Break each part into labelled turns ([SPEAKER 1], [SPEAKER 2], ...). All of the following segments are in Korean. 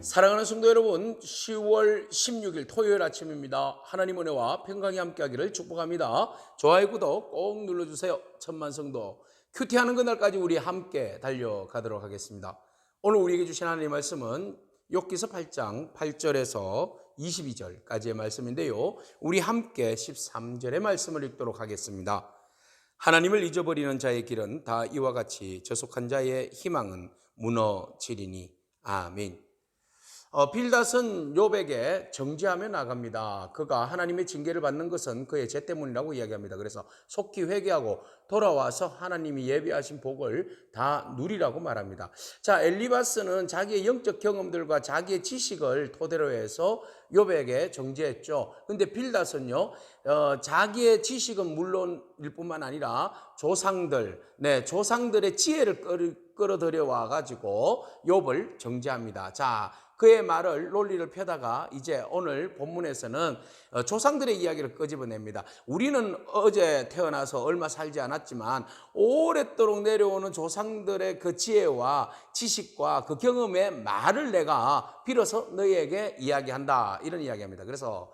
[SPEAKER 1] 사랑하는 성도 여러분, 10월 16일 토요일 아침입니다. 하나님 은혜와 평강이 함께하기를 축복합니다. 좋아요, 구독 꼭 눌러주세요. 천만 성도 큐티하는 그날까지 우리 함께 달려가도록 하겠습니다. 오늘 우리에게 주신 하나님의 말씀은 욥기서 8장 8절에서 22절까지의 말씀인데요, 우리 함께 13절의 말씀을 읽도록 하겠습니다. 하나님을 잊어버리는 자의 길은 다 이와 같이 저속한 자의 희망은 무너지리니. 아멘. 빌닷은 욥에게 정죄하며 나갑니다. 그가 하나님의 징계를 받는 것은 그의 죄 때문이라고 이야기합니다. 그래서 속히 회개하고 돌아와서 하나님이 예비하신 복을 다 누리라고 말합니다. 자, 엘리바스는 자기의 영적 경험들과 자기의 지식을 토대로 해서 욥에게 정죄했죠. 근데 빌닷은요, 자기의 지식은 물론일 뿐만 아니라 조상들의 지혜를 끌어들여 와가지고 욥을 정죄합니다. 자, 그의 말을 논리를 펴다가 이제 오늘 본문에서는 조상들의 이야기를 끄집어냅니다. 우리는 어제 태어나서 얼마 살지 않았지만 오랫도록 내려오는 조상들의 그 지혜와 지식과 그 경험의 말을 내가 빌어서 너희에게 이야기한다, 이런 이야기합니다. 그래서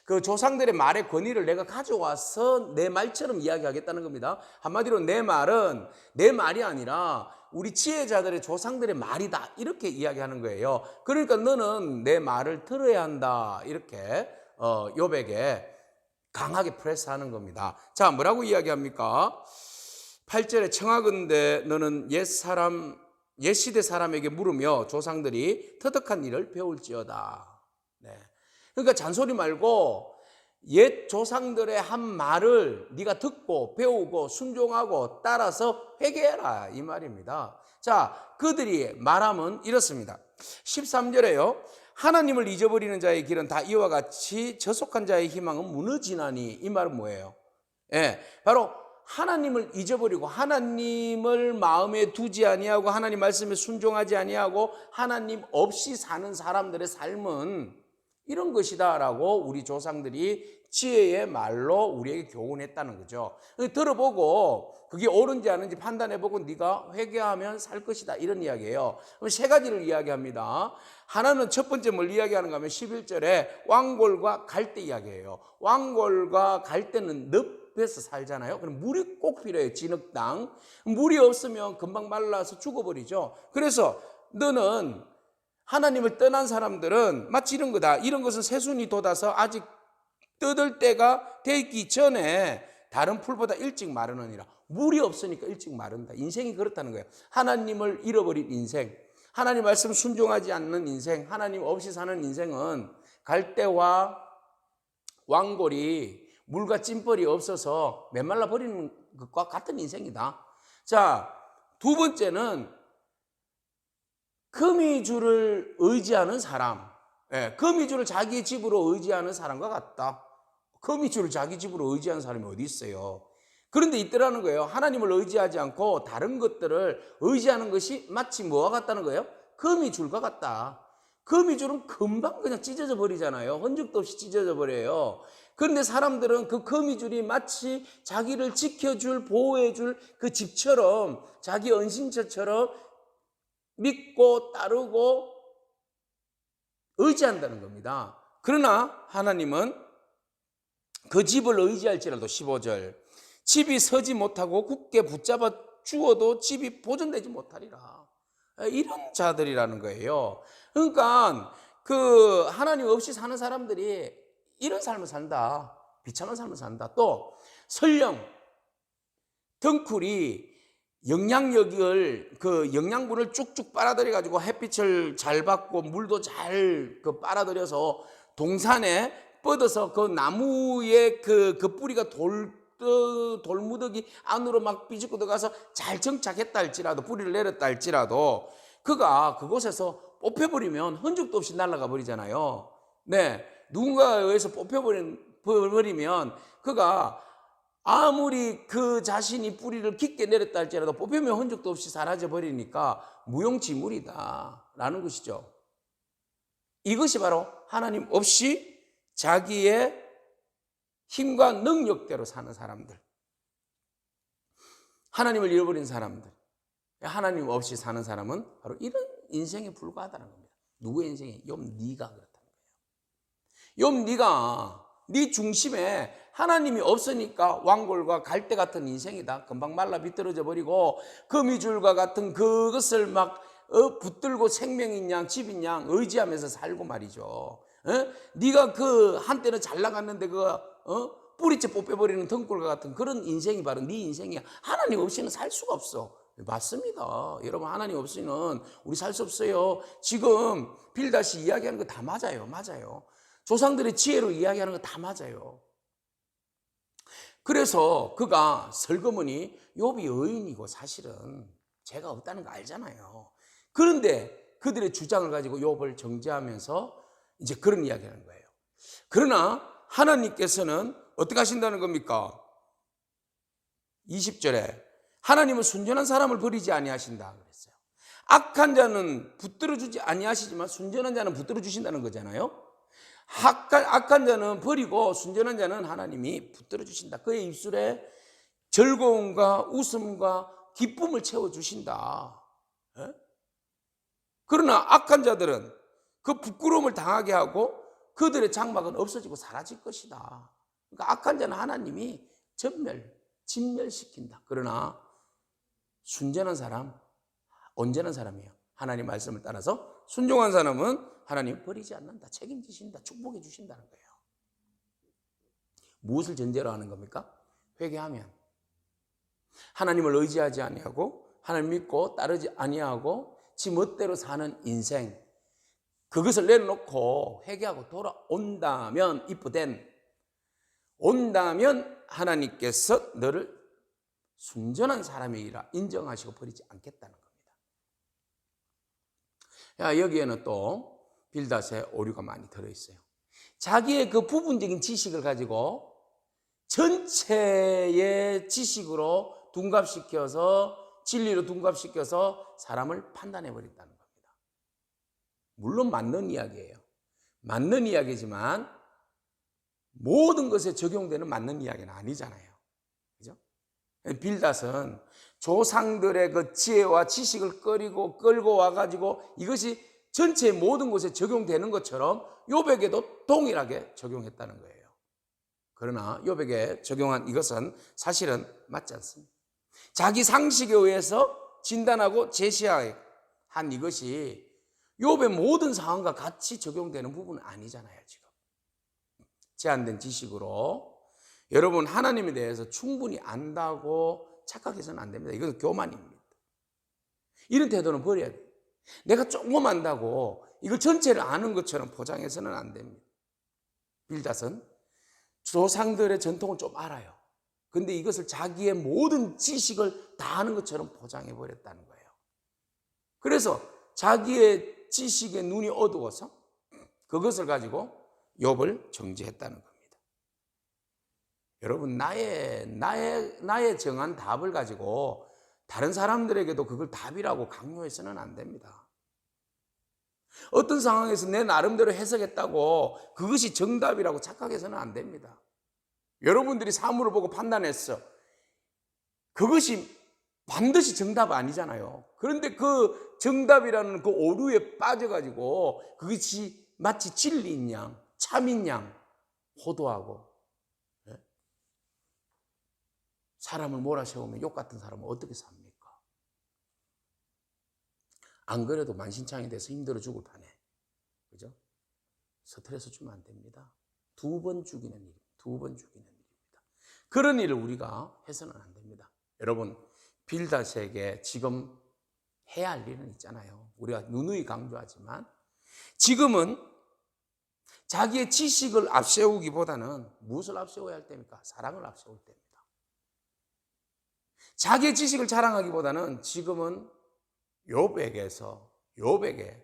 [SPEAKER 1] 그 조상들의 말의 권위를 내가 가져와서 내 말처럼 이야기하겠다는 겁니다. 한마디로 내 말은 내 말이 아니라 우리 지혜자들의 조상들의 말이다, 이렇게 이야기하는 거예요. 그러니까 너는 내 말을 들어야 한다, 이렇게 욥에게 강하게 프레스하는 겁니다. 자, 뭐라고 이야기합니까? 8절에 청하건대 너는 옛 시대 사람에게 물으며 조상들이 터득한 일을 배울지어다. 네. 그러니까 잔소리 말고 옛 조상들의 한 말을 네가 듣고 배우고 순종하고 따라서 회개해라, 이 말입니다. 자, 그들이 말함은 이렇습니다. 13절에요. 하나님을 잊어버리는 자의 길은 다 이와 같이 저속한 자의 희망은 무너지나니. 이 말은 뭐예요? 바로 하나님을 잊어버리고 하나님을 마음에 두지 아니하고 하나님 말씀에 순종하지 아니하고 하나님 없이 사는 사람들의 삶은 이런 것이다라고 우리 조상들이 지혜의 말로 우리에게 교훈했다는 거죠. 들어보고 그게 옳은지 아닌지 판단해보고 네가 회개하면 살 것이다, 이런 이야기예요. 그럼 세 가지를 이야기합니다. 하나는 첫 번째 뭘 이야기하는가 하면 11절에 왕골과 갈대 이야기예요. 왕골과 갈대는 늪에서 살잖아요. 그럼 물이 꼭 필요해요. 진흙땅. 물이 없으면 금방 말라서 죽어버리죠. 그래서 너는 하나님을 떠난 사람들은 마치 이런 거다. 이런 것은 새순이 돋아서 아직 뜯을 때가 되기 전에 다른 풀보다 일찍 마르느니라. 물이 없으니까 일찍 마른다. 인생이 그렇다는 거예요. 하나님을 잃어버린 인생, 하나님 말씀 순종하지 않는 인생, 하나님 없이 사는 인생은 갈대와 왕골이 물과 찜벌이 없어서 메말라 버리는 것과 같은 인생이다. 자, 두 번째는 거미줄을 의지하는 사람, 거미줄을 자기 집으로 의지하는 사람과 같다. 거미줄을 자기 집으로 의지하는 사람이 어디 있어요? 그런데 있더라는 거예요. 하나님을 의지하지 않고 다른 것들을 의지하는 것이 마치 뭐와 같다는 거예요? 거미줄과 같다. 거미줄은 금방 그냥 찢어져 버리잖아요. 흔적도 없이 찢어져 버려요. 그런데 사람들은 그 거미줄이 마치 자기를 지켜줄, 보호해줄 그 집처럼, 자기 은신처처럼 믿고 따르고 의지한다는 겁니다. 그러나 하나님은 그 집을 의지할지라도 15절 집이 서지 못하고 굳게 붙잡아 주어도 집이 보존되지 못하리라, 이런 자들이라는 거예요. 그러니까 그 하나님 없이 사는 사람들이 이런 삶을 산다. 비참한 삶을 산다. 또 설령 덩쿨이 그 영양분을 쭉쭉 빨아들여 가지고 햇빛을 잘 받고 물도 잘 빨아들여서 동산에 뻗어서 그 나무의 그 뿌리가 돌무더기 안으로 막 비집고 들어가서 잘 정착했다 할지라도, 뿌리를 내렸다 할지라도 그가 그곳에서 뽑혀버리면 흔적도 없이 날아가 버리잖아요. 네, 누군가에 의해서 뽑혀버리면 그가 아무리 그 자신이 뿌리를 깊게 내렸다 할지라도 뽑히면 흔적도 없이 사라져 버리니까 무용지물이다 라는 것이죠. 이것이 바로 하나님 없이 자기의 힘과 능력대로 사는 사람들, 하나님을 잃어버린 사람들, 하나님 없이 사는 사람은 바로 이런 인생에 불과하다는 겁니다. 누구의 인생이? 욥 네가 그렇다는 거예요. 욥 네가 네 중심에 하나님이 없으니까 왕골과 갈대 같은 인생이다. 금방 말라 비틀어져 버리고 거미줄과 같은 그것을 막 붙들고 생명인 양 집인 양 의지하면서 살고 말이죠. 네가 그 한때는 잘 나갔는데 뿌리째 뽑혀버리는 등골과 같은 그런 인생이 바로 네 인생이야. 하나님 없이는 살 수가 없어. 맞습니다. 여러분, 하나님 없이는 우리 살 수 없어요. 지금 빌닷이 이야기하는 거 다 맞아요. 맞아요. 조상들의 지혜로 이야기하는 거 다 맞아요. 그래서 그가 설거머니 욥이 의인이고 사실은 죄가 없다는 거 알잖아요. 그런데 그들의 주장을 가지고 욥을 정죄하면서 이제 그런 이야기를 하는 거예요. 그러나 하나님께서는 어떻게 하신다는 겁니까? 20절에 하나님은 순전한 사람을 버리지 아니하신다 그랬어요. 악한 자는 붙들어 주지 아니하시지만 순전한 자는 붙들어 주신다는 거잖아요. 악한 자는 버리고 순전한 자는 하나님이 붙들어 주신다. 그의 입술에 즐거움과 웃음과 기쁨을 채워주신다. 그러나 악한 자들은 그 부끄러움을 당하게 하고 그들의 장막은 없어지고 사라질 것이다. 그러니까 악한 자는 하나님이 진멸시킨다. 그러나 순전한 사람, 온전한 사람이에요. 하나님 말씀을 따라서 순종한 사람은 하나님 버리지 않는다. 책임지신다. 축복해 주신다는 거예요. 무엇을 전제로 하는 겁니까? 회개하면 하나님을 의지하지 아니하고 하나님 믿고 따르지 아니하고 지 멋대로 사는 인생, 그것을 내려놓고 회개하고 돌아온다면 온다면 하나님께서 너를 순전한 사람이라 인정하시고 버리지 않겠다는 겁니다. 여기에는 또 빌닷의 오류가 많이 들어있어요. 자기의 그 부분적인 지식을 가지고 전체의 지식으로 둔갑시켜서 진리로 둔갑시켜서 사람을 판단해 버린다는 겁니다. 물론 맞는 이야기예요. 맞는 이야기지만 모든 것에 적용되는 맞는 이야기는 아니잖아요. 그죠? 빌닷은 조상들의 그 지혜와 지식을 끌고 와가지고 이것이 전체 모든 곳에 적용되는 것처럼 욥에게도 동일하게 적용했다는 거예요. 그러나 욥에게 적용한 이것은 사실은 맞지 않습니다. 자기 상식에 의해서 진단하고 제시한 이것이 욥의 모든 상황과 같이 적용되는 부분은 아니잖아요. 지금 제한된 지식으로 여러분 하나님에 대해서 충분히 안다고 착각해서는 안 됩니다. 이건 교만입니다. 이런 태도는 버려야 돼요. 내가 조금 안다고 이걸 전체를 아는 것처럼 포장해서는 안 됩니다. 빌닷은 조상들의 전통을 좀 알아요. 근데 이것을 자기의 모든 지식을 다 아는 것처럼 포장해 버렸다는 거예요. 그래서 자기의 지식에 눈이 어두워서 그것을 가지고 욥을 정죄했다는 겁니다. 여러분, 나의 정한 답을 가지고 다른 사람들에게도 그걸 답이라고 강요해서는 안 됩니다. 어떤 상황에서 내 나름대로 해석했다고 그것이 정답이라고 착각해서는 안 됩니다. 여러분들이 사물을 보고 판단했어. 그것이 반드시 정답 아니잖아요. 그런데 그 정답이라는 그 오류에 빠져가지고 그것이 마치 진리인 양, 참인 양 호도하고 사람을 몰아세우면 욕 같은 사람은 어떻게 삽니까? 안 그래도 만신창이 돼서 힘들어 죽을 판에, 그죠? 스트레스 주면 안 됩니다. 2번 죽이는 일입니다. 2번 죽이는 일입니다. 그런 일을 우리가 해서는 안 됩니다. 여러분, 빌닷에게 지금 해야 할 일은 있잖아요. 우리가 누누이 강조하지만 지금은 자기의 지식을 앞세우기보다는 무엇을 앞세워야 할 때입니까? 사랑을 앞세울 때입니다. 자기의 지식을 자랑하기보다는 지금은 욥에게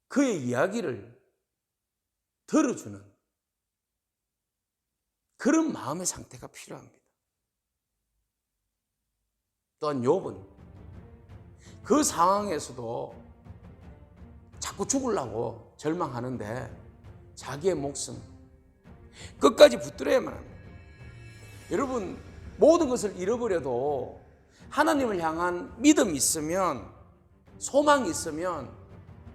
[SPEAKER 1] 그의 이야기를 들어주는 그런 마음의 상태가 필요합니다. 또한 욥은 그 상황에서도 자꾸 죽으려고 절망하는데 자기의 목숨 끝까지 붙들어야만 합니다. 여러분, 모든 것을 잃어버려도 하나님을 향한 믿음이 있으면 소망이 있으면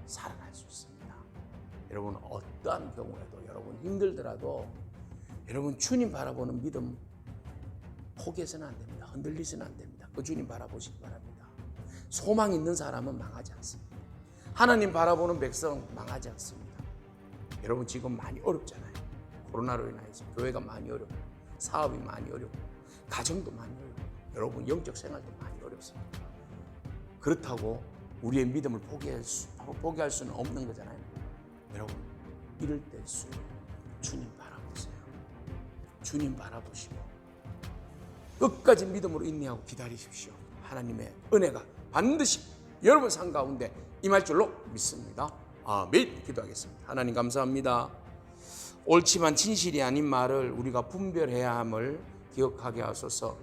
[SPEAKER 1] 살아날 수 있습니다. 여러분 어떠한 경우에도 여러분 힘들더라도 여러분 주님 바라보는 믿음 포기해서는 안 됩니다. 흔들리서는 안 됩니다. 그 주님 바라보시기 바랍니다. 소망 있는 사람은 망하지 않습니다. 하나님 바라보는 백성 망하지 않습니다. 여러분 지금 많이 어렵잖아요. 코로나로 인해서 교회가 많이 어렵고 사업이 많이 어렵고 가정도 많이 어렵고 여러분 영적 생활도 많이 어렵습니다. 그렇다고 우리의 믿음을 포기할 수는 없는 거잖아요. 여러분 이럴 때일수록 주님 바라보세요. 주님 바라보시고 끝까지 믿음으로 인내하고 기다리십시오. 하나님의 은혜가 반드시 여러분 삶 가운데 임할 줄로 믿습니다. 아멘. 기도하겠습니다. 하나님 감사합니다. 옳지만 진실이 아닌 말을 우리가 분별해야 함을 기억하게 하소서.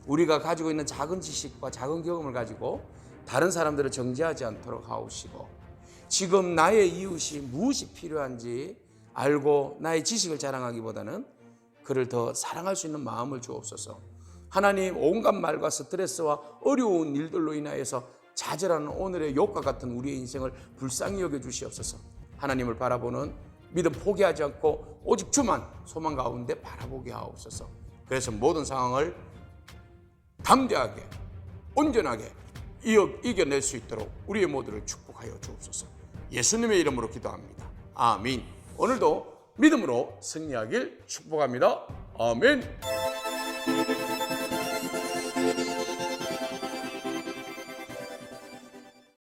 [SPEAKER 1] 우리가 가지고 있는 작은 지식과 작은 경험을 가지고 다른 사람들을 정죄하지 않도록 하옵시고, 지금 나의 이웃이 무엇이 필요한지 알고 나의 지식을 자랑하기보다는 그를 더 사랑할 수 있는 마음을 주옵소서. 하나님, 온갖 말과 스트레스와 어려운 일들로 인하여서 좌절하는 오늘의 욕과 같은 우리의 인생을 불쌍히 여겨 주시옵소서. 하나님을 바라보는 믿음 포기하지 않고 오직 주만 소망 가운데 바라보게 하옵소서. 그래서 모든 상황을 담대하게 온전하게 이겨낼 수 있도록 우리의 모두를 축복하여 주옵소서. 예수님의 이름으로 기도합니다. 아멘. 오늘도 믿음으로 승리하길 축복합니다. 아멘.